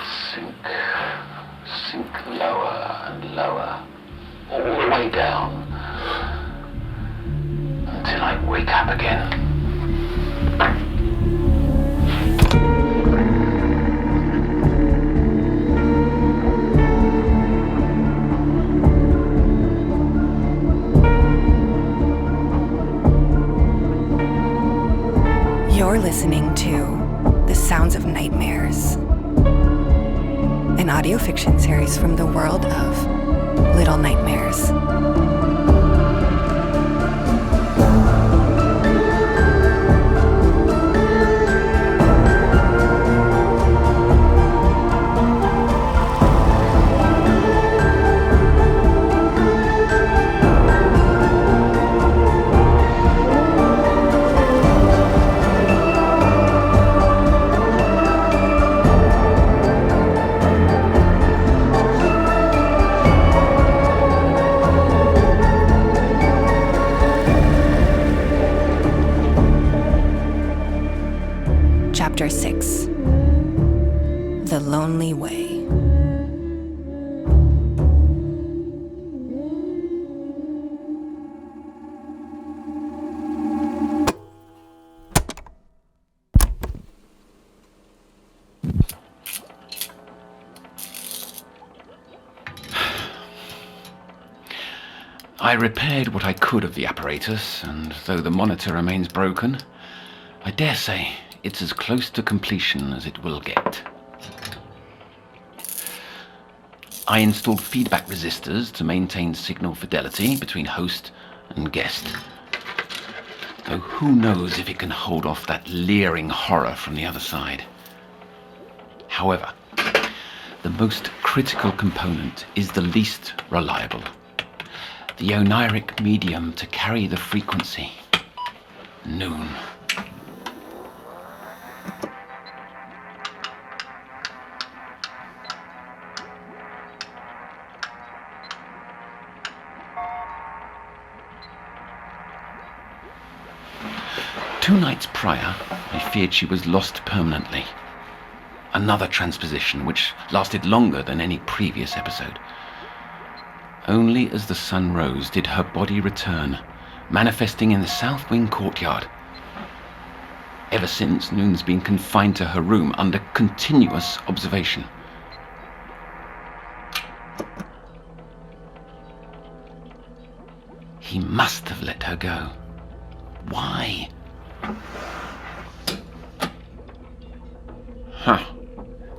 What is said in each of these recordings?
sink, sink lower and lower, all the way down, until I wake up again. You're listening to The Sounds of Nightmares, an audio fiction series from the world of Little Nightmares. Chapter 6. The Lonely Way. I repaired what I could of the apparatus, and though the monitor remains broken, I dare say it's as close to completion as it will get. I installed feedback resistors to maintain signal fidelity between host and guest, though who knows if it can hold off that leering horror from the other side. However, the most critical component is the least reliable, the oniric medium to carry the frequency, Noone. Two nights prior, I feared she was lost permanently. Another transposition which lasted longer than any previous episode. Only as the sun rose did her body return, manifesting in the south wing courtyard. Ever since, Noone's been confined to her room under continuous observation. He must have let her go. Why?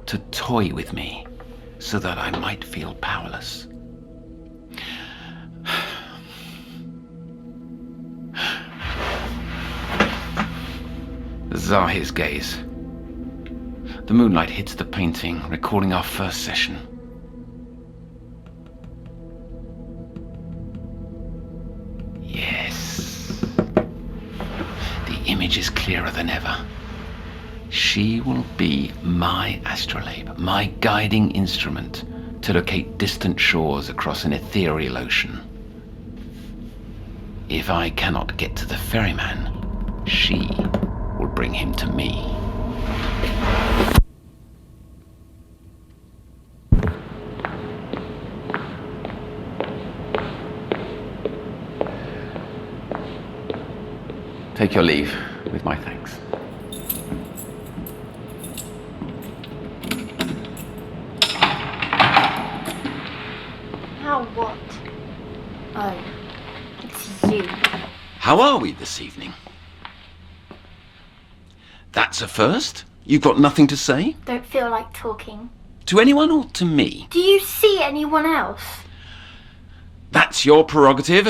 To toy with me, so that I might feel powerless. Zahi's gaze. The moonlight hits the painting, recalling our first session. Yes. The image is clearer than ever. She will be my astrolabe, my guiding instrument to locate distant shores across an ethereal ocean. If I cannot get to the ferryman, she will bring him to me. Take your leave, with my thanks. Now what? Oh, it's you. How are we this evening? That's a first? You've got nothing to say? Don't feel like talking. To anyone or to me? Do you see anyone else? That's your prerogative.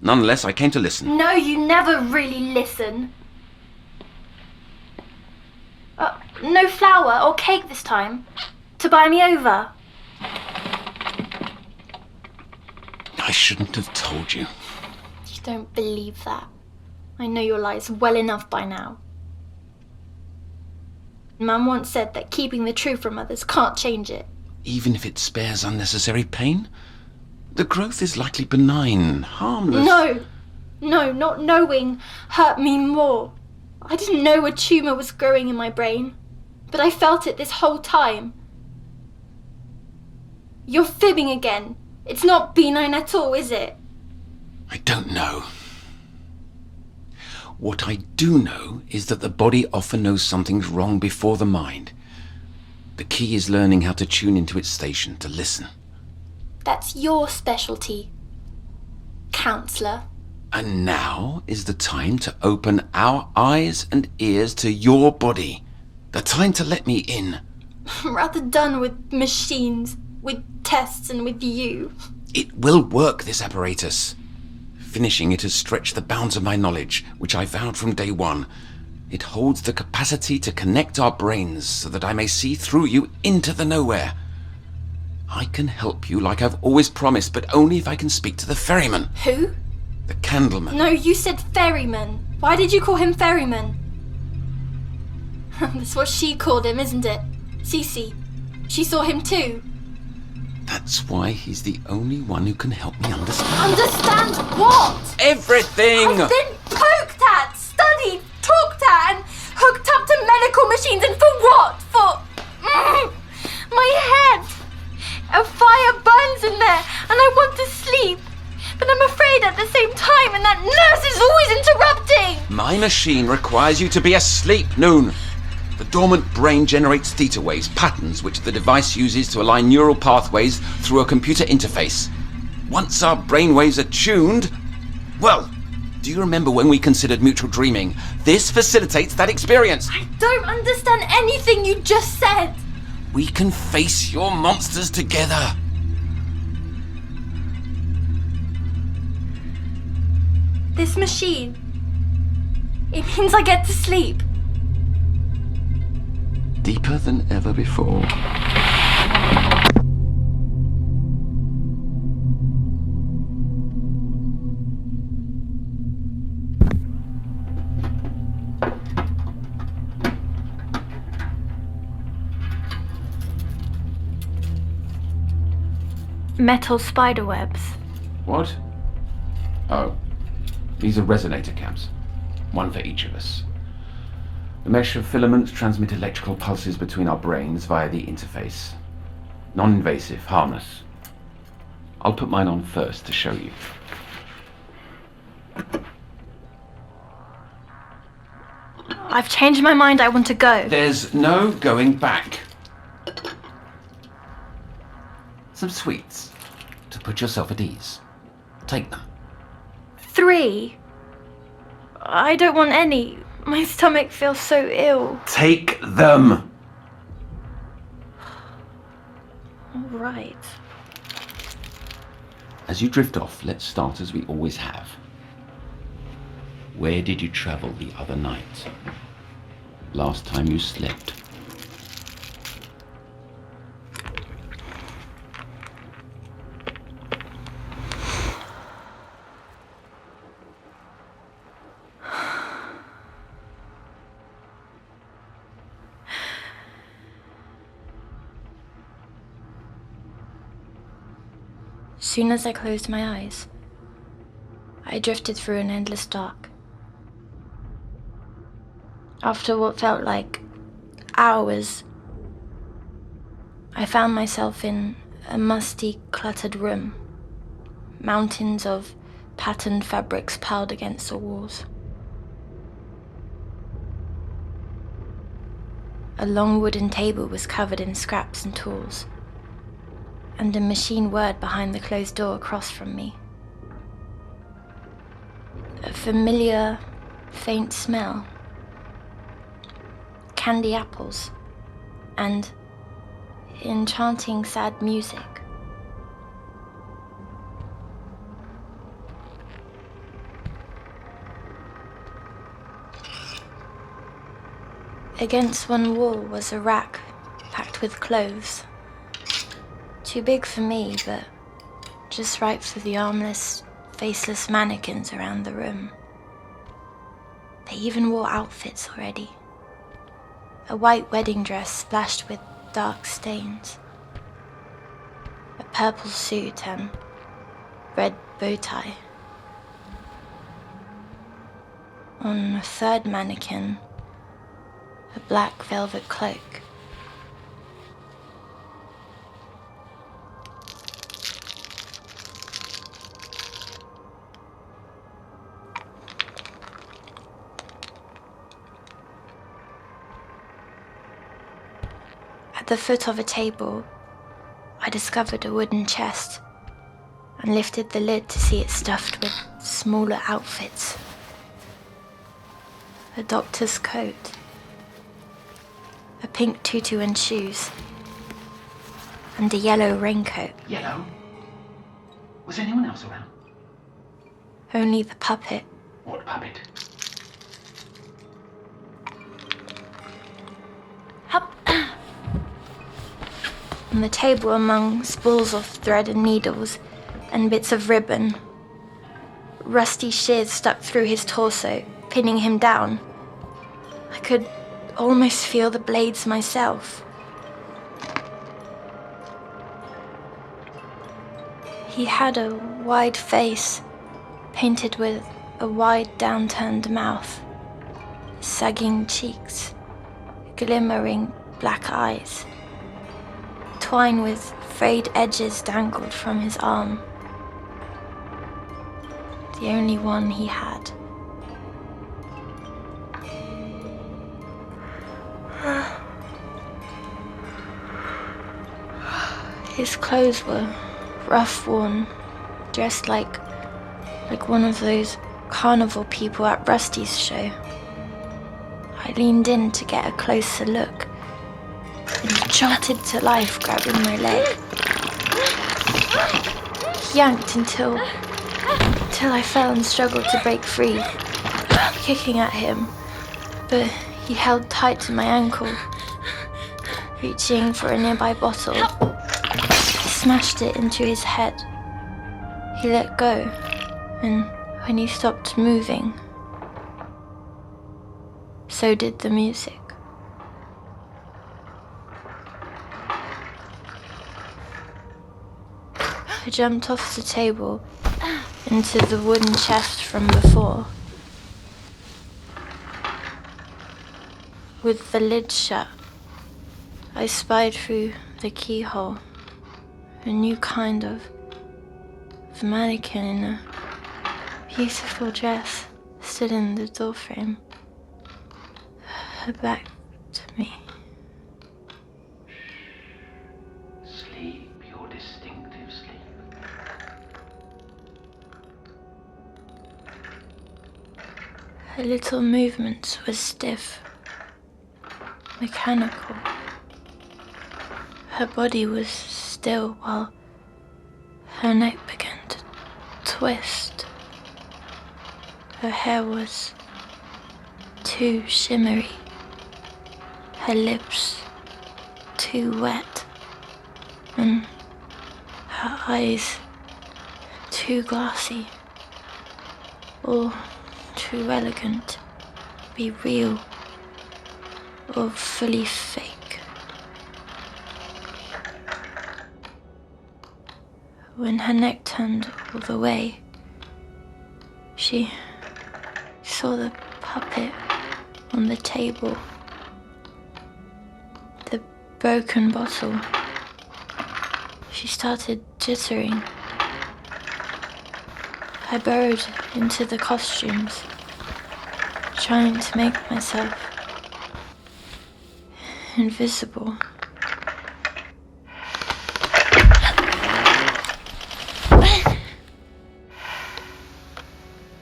Nonetheless, I came to listen. No, you never really listen. No flour or cake this time? To buy me over? I shouldn't have told you. You don't believe that. I know your lies well enough by now. Mum once said that keeping the truth from others can't change it. Even if it spares unnecessary pain? The growth is likely benign, harmless. No, not knowing hurt me more. I didn't know a tumour was growing in my brain, but I felt it this whole time. You're fibbing again. It's not B9 at all, is it? I don't know. What I do know is that the body often knows something's wrong before the mind. The key is learning how to tune into its station, to listen. That's your specialty, Counsellor. And now is the time to open our eyes and ears to your body. The time to let me in. I'm rather done with machines, with tests and with you. It will work, this apparatus. Finishing it has stretched the bounds of my knowledge, which I vowed from day one. It holds the capacity to connect our brains so that I may see through you into the nowhere. I can help you like I've always promised, but only if I can speak to the ferryman. Who? The candleman. No, you said ferryman. Why did you call him ferryman? That's what she called him, isn't it? Cece. She saw him too. That's why he's the only one who can help me understand. Understand what? Everything! I've been poked at, studied, talked at, and hooked up to medical machines, and for what? My head! A fire burns in there, and I want to sleep. But I'm afraid at the same time, and that nurse is always interrupting! My machine requires you to be asleep, Noone. The dormant brain generates theta waves, patterns which the device uses to align neural pathways through a computer interface. Once our brainwaves are tuned... Well, do you remember when we considered mutual dreaming? This facilitates that experience. I don't understand anything you just said. We can face your monsters together. This machine, it means I get to sleep. Deeper than ever before. Metal spider webs. What? Oh, these are resonator caps. One for each of us. The mesh of filaments transmit electrical pulses between our brains via the interface. Non-invasive, harmless. I'll put mine on first to show you. I've changed my mind, I want to go. There's no going back. Some sweets to put yourself at ease. Take them. 3. I don't want any. My stomach feels so ill. Take them! All right. As you drift off, let's start as we always have. Where did you travel the other night? Last time you slept? Soon as I closed my eyes, I drifted through an endless dark. After what felt like hours, I found myself in a musty, cluttered room. Mountains of patterned fabrics piled against the walls. A long wooden table was covered in scraps and tools, and a machine whirred behind the closed door across from me. A familiar, faint smell. Candy apples and enchanting sad music. Against one wall was a rack packed with clothes. Too big for me, but just right for the armless, faceless mannequins around the room. They even wore outfits already. A white wedding dress splashed with dark stains. A purple suit and red bow tie. On a third mannequin, a black velvet cloak. At the foot of a table, I discovered a wooden chest and lifted the lid to see it stuffed with smaller outfits. A doctor's coat, a pink tutu and shoes, and a yellow raincoat. Yellow? Was anyone else around? Only the puppet. What puppet? Up! On the table among spools of thread and needles and bits of ribbon, rusty shears stuck through his torso, pinning him down. I could almost feel the blades myself. He had a wide face, painted with a wide downturned mouth, sagging cheeks, glimmering black eyes. Twine with frayed edges dangled from his arm. The only one he had. His clothes were rough worn, dressed like one of those carnival people at Rusty's show. I leaned in to get a closer look, and he jolted to life, grabbing my leg. He yanked until I fell and struggled to break free, kicking at him, but he held tight to my ankle. Reaching for a nearby bottle, I smashed it into his head. He let go, and when he stopped moving, so did the music. I jumped off the table into the wooden chest from before. With the lid shut, I spied through the keyhole a new kind of mannequin in a beautiful dress stood in the doorframe, her back to me. Sleep your distinctive sleep. Her little movements were stiff, mechanical. Her body was still while her neck began to twist. Her hair was too shimmery, her lips too wet, and her eyes too glassy, all too elegant to be real or fully fake. When her neck turned all the way, she saw the puppet on the table, the broken bottle. She started jittering. I burrowed into the costumes, trying to make myself invisible.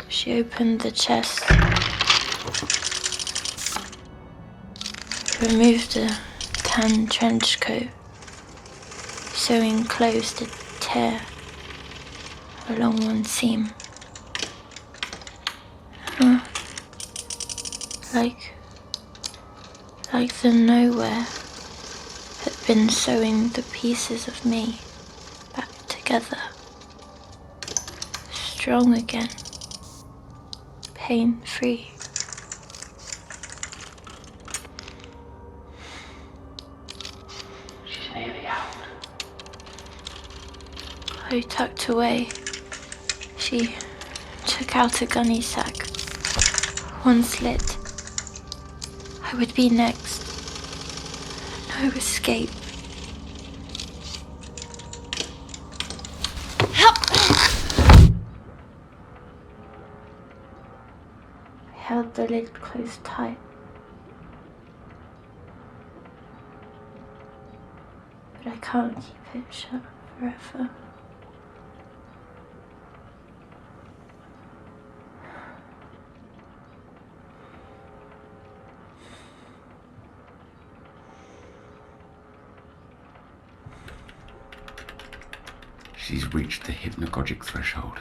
She opened the chest, removed a tan trench coat, sewing closed a tear along one seam. Like the nowhere had been sewing the pieces of me back together, strong again, pain-free. She's nearly out. I tucked away. She took out a gunny sack. One slit. I would be next. No escape. Help! I held the lid closed tight. but I can't keep it shut forever. She's reached the hypnagogic threshold.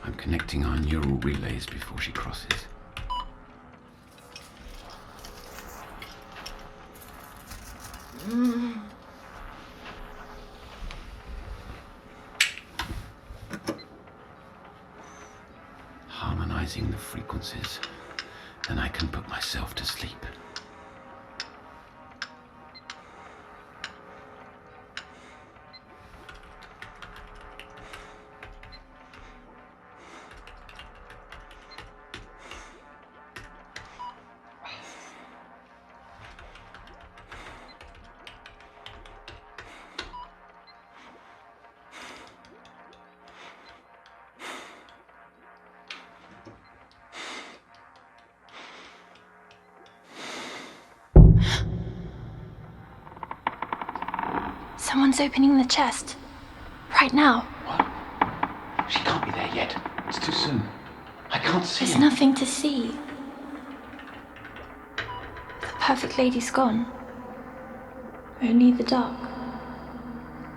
I'm connecting our neural relays before she crosses. Harmonizing the frequencies, then I can put myself to sleep. Someone's opening the chest. Right now. What? She can't be there yet. It's too soon. I can't see There's him. nothing to see. The perfect lady's gone. Only the dark.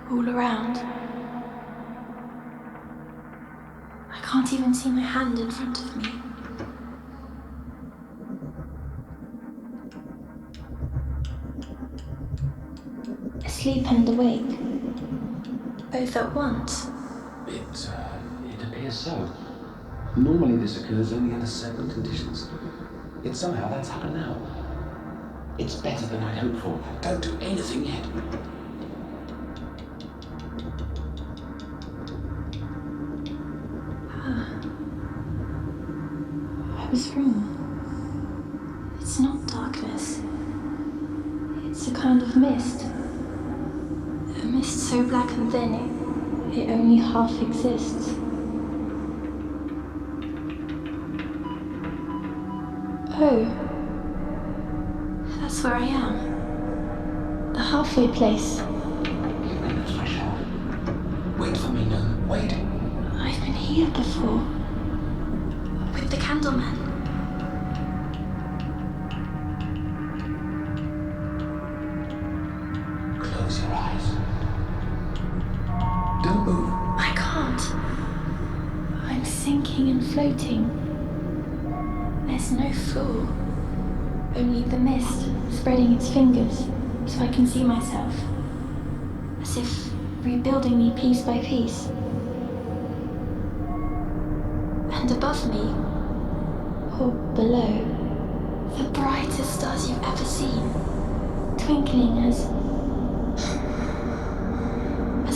All around. I can't even see my hand in front of me. Asleep and awake. Both at once. It appears so. Normally this occurs only under certain conditions. Yet somehow that's happened now. It's better than I'd hoped for. Don't do anything yet. I was wrong. It's not darkness. It's a kind of mist. A mist so black and thin it only half exists. Oh. That's where I am. The halfway place. You're in the threshold. Wait for me, Noone. Wait. I've been here before. With the candleman. Close your eyes. Don't move. I can't. I'm sinking and floating. There's no floor. Only the mist spreading its fingers so I can see myself. As if rebuilding me piece by piece. And above me, or below, the brightest stars you've ever seen, twinkling as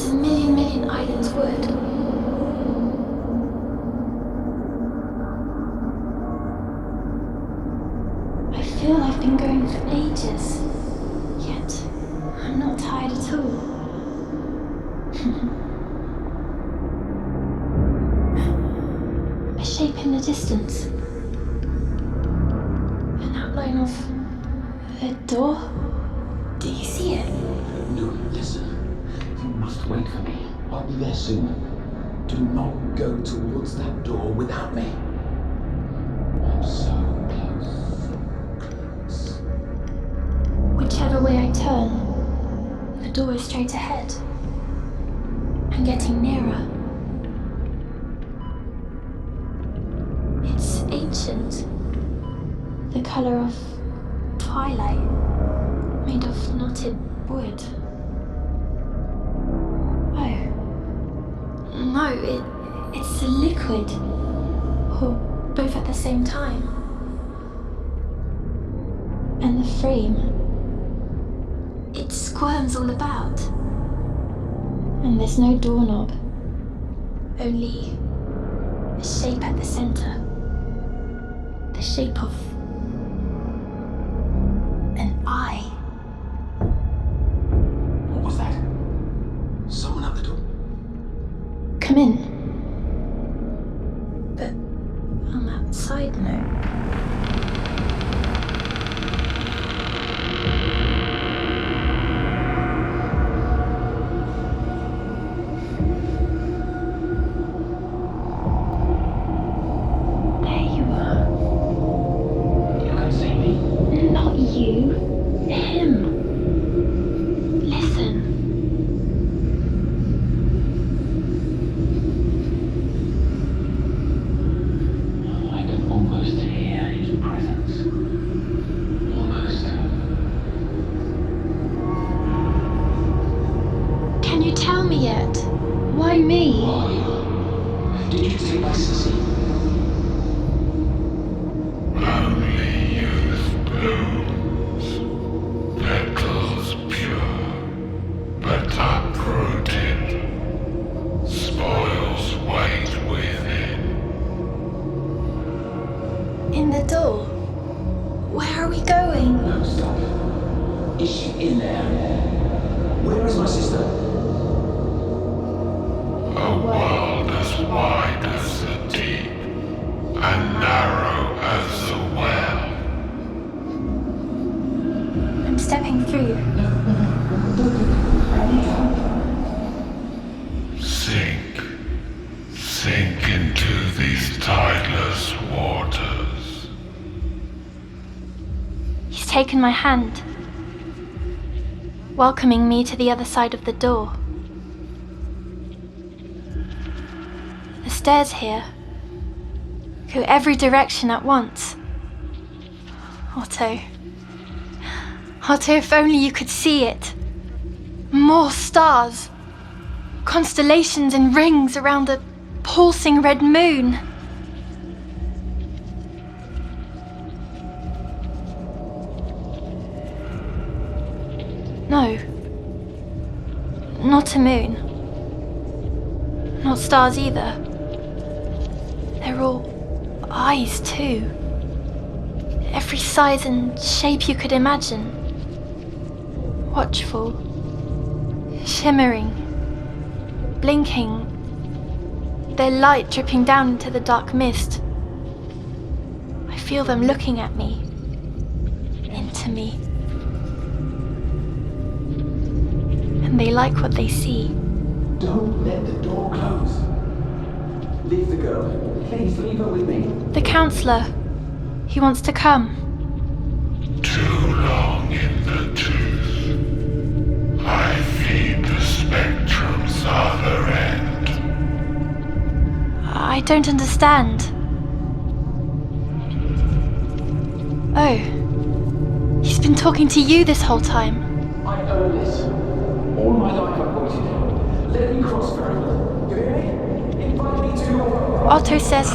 a million islands would. I feel I've been going for ages, yet I'm not tired at all. A shape in the distance. An outline of a door. Do you see it? No, listen. You must wait for me. I'll be there soon. Do not go towards that door without me. I'm so close. Whichever way I turn, the door is straight ahead. I'm getting nearer. It's ancient. The color of twilight, made of knotted wood. Oh. No, it's a liquid. Or both at the same time. And the frame. It squirms all about. And there's no doorknob. Only a shape at the center. The shape of an eye. What was that? Someone at the door? Come in. But I'm outside now. me? Did you take my sissy? Only youth blooms, petals pure, but uprooted, spoils wait within. In the door? Where are we going? No, stop. Is she in there? Where is my sister? A world as wide as the deep, and narrow as the well. I'm stepping through. Sink into these tideless waters. He's taken my hand, welcoming me to the other side of the door. The stairs here go every direction at once. Otto, if only you could see it. More stars. Constellations and rings around the pulsing red moon. No. Not a moon. Not stars either. They're all eyes too. Every size and shape you could imagine. Watchful. Shimmering. Blinking. Their light dripping down into the dark mist. I feel them looking at me. Into me. And they like what they see. Don't let the door close. Leave the girl. Please leave her with me. The Counsellor. He wants to come. Too long in the tooth. I feed the spectrum's other end. I don't understand. Oh. He's been talking to you this whole time. I earned this. All my life I've waited. Let me cross, ferryman. You hear me? Invite me to your world. Otto says,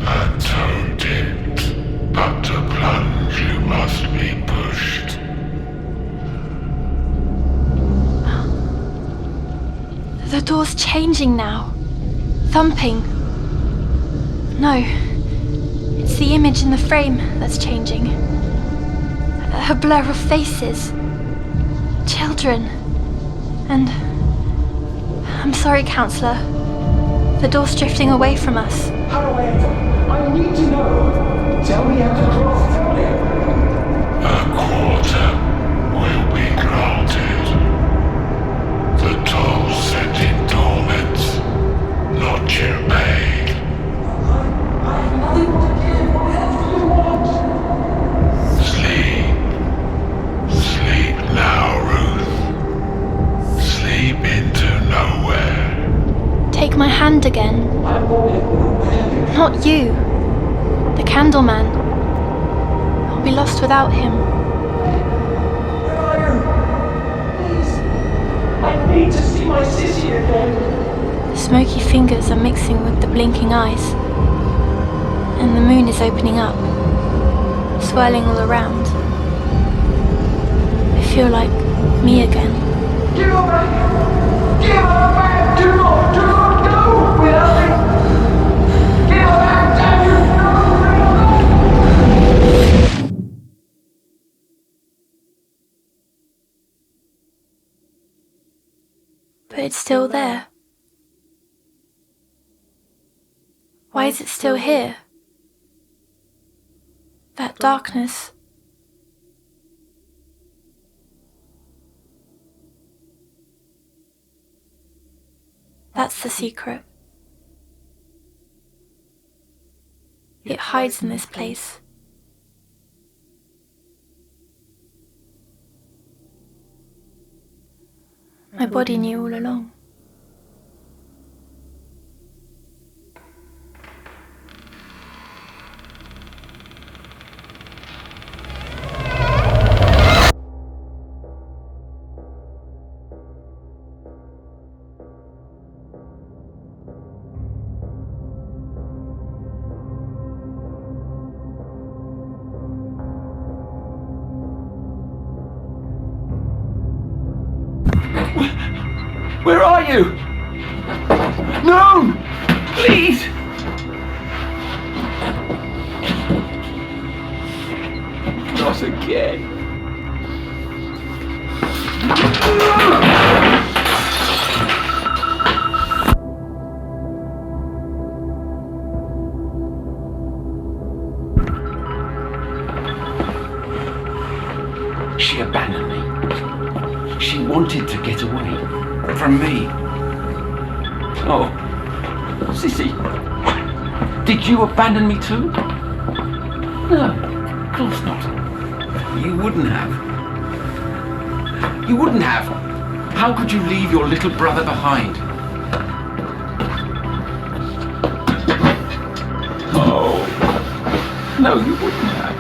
A toe dipped, but to plunge you must be pushed. the door's changing now. Thumping. No. It's the image in the frame that's changing. A blur of faces. Children. And... I'm sorry, Counsellor. The door's drifting away from us. How do I enter? I need to know. Tell me how to cross. Tell me. A quarter will be granted. The toll set in torments, not yet paid. I have nothing more to give. What else do you want? Sleep. Sleep now, Ruth. Sleep into nowhere. Take my hand again. I want it. Not you. The Candleman. I'll be lost without him. Where are you? Please. I need to see my sissy again. The smoky fingers are mixing with the blinking eyes. And the moon is opening up, swirling all around. I feel like me again. Give her back! Give her back! Do not go without me! Give her back, damn you! No! But it's still there. Why is it still here? That darkness. That's the secret. It hides in this place. My body knew all along. Where are you? Noone! Please! Not again. She abandoned me. She wanted to get away from me. Oh, Sissy, did you abandon me too? No, of course not. You wouldn't have. You wouldn't have. How could you leave your little brother behind? Oh, no, you wouldn't have.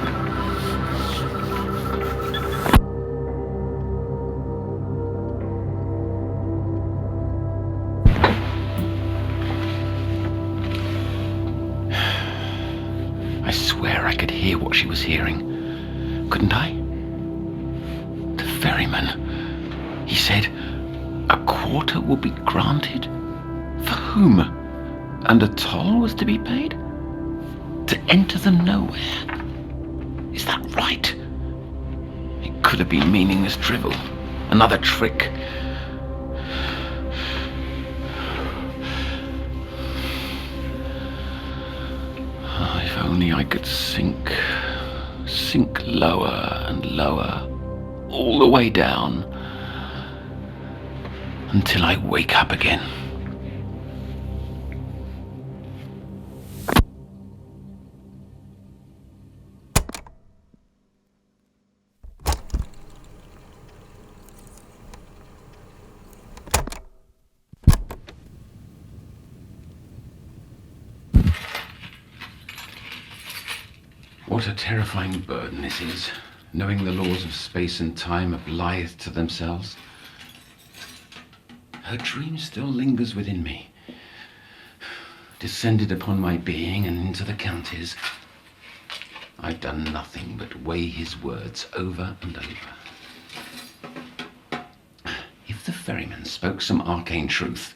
I swear I could hear what she was hearing. Couldn't I? The ferryman. He said, a quarter will be granted? For whom? And a toll was to be paid? To enter the nowhere? Is that right? It could have been meaningless drivel. Another trick. If only I could sink lower and lower, all the way down, until I wake up again. What a terrifying burden this is, knowing the laws of space and time are blithe to themselves. Her dream still lingers within me, descended upon my being and into the county's. I've done nothing but weigh his words over and over. If the ferryman spoke some arcane truth,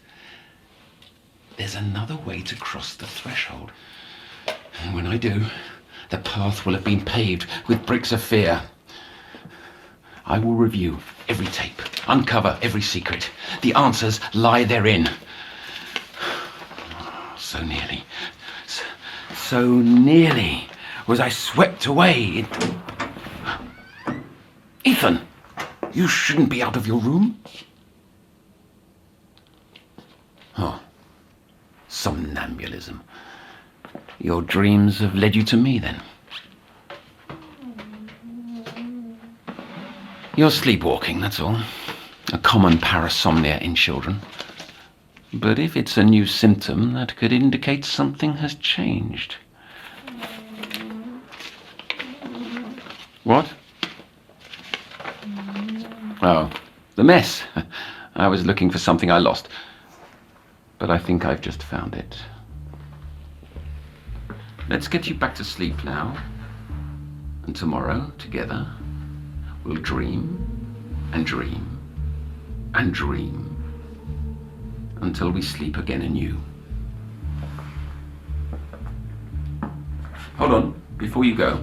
there's another way to cross the threshold. And when I do, the path will have been paved with bricks of fear. I will review every tape, uncover every secret. The answers lie therein. So nearly was I swept away. Ethan, you shouldn't be out of your room. Oh, somnambulism. Your dreams have led you to me, then. You're sleepwalking, that's all. A common parasomnia in children. But if it's a new symptom, that could indicate something has changed. What? Oh, the mess. I was looking for something I lost. But I think I've just found it. Let's get you back to sleep now. And tomorrow, together, we'll dream and dream and dream until we sleep again anew. Hold on, before you go.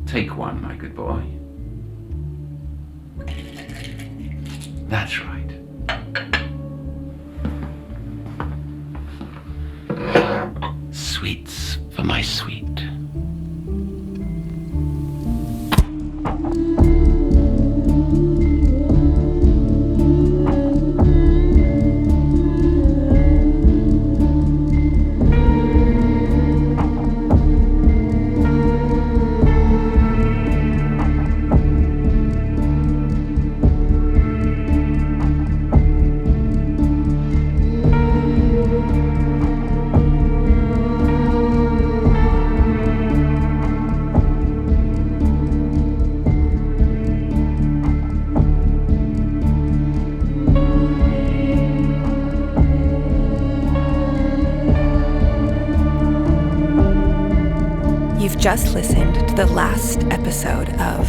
Take one, my good boy. That's right. Sweets for my sweet. just listened to the last episode of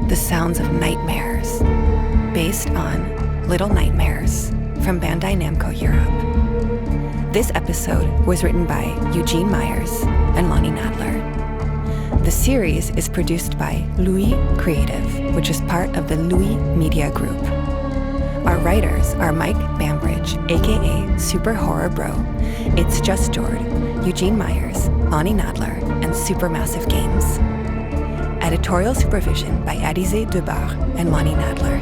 The Sounds of Nightmares, based on Little Nightmares from Bandai Namco Europe. This episode was written by Eugene Myers and Lonnie Nadler. The series is produced by Louis Creative, which is part of the Louis Media Group. Our writers are Mike Bambridge, aka Super Horror Bro, It's Just Jord, Eugene Myers, Lonnie Nadler, and Supermassive Games. Editorial supervision by Adizé Debar and Lonnie Nadler.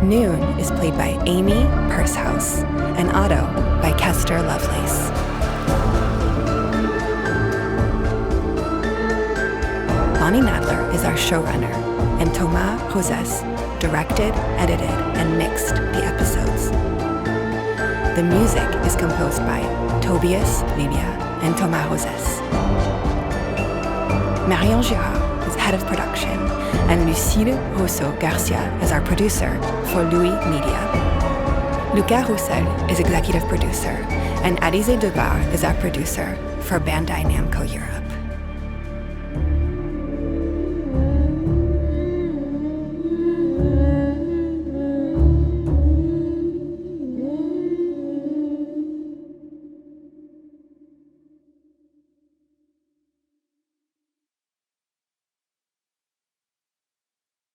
Noone is played by Amy Pursehouse, and Otto by Kester Lovelace. Lonnie Nadler is our showrunner, and Thomas Rosès directed, edited, and mixed the episodes. The music is composed by Tobias Libia and Thomas Rosès. Marion Girard is head of production, and Lucille Rousseau-Garcia is our producer for Louis Media. Lucas Roussel is executive producer, and Adizé Debar is our producer for Bandai Namco Europe.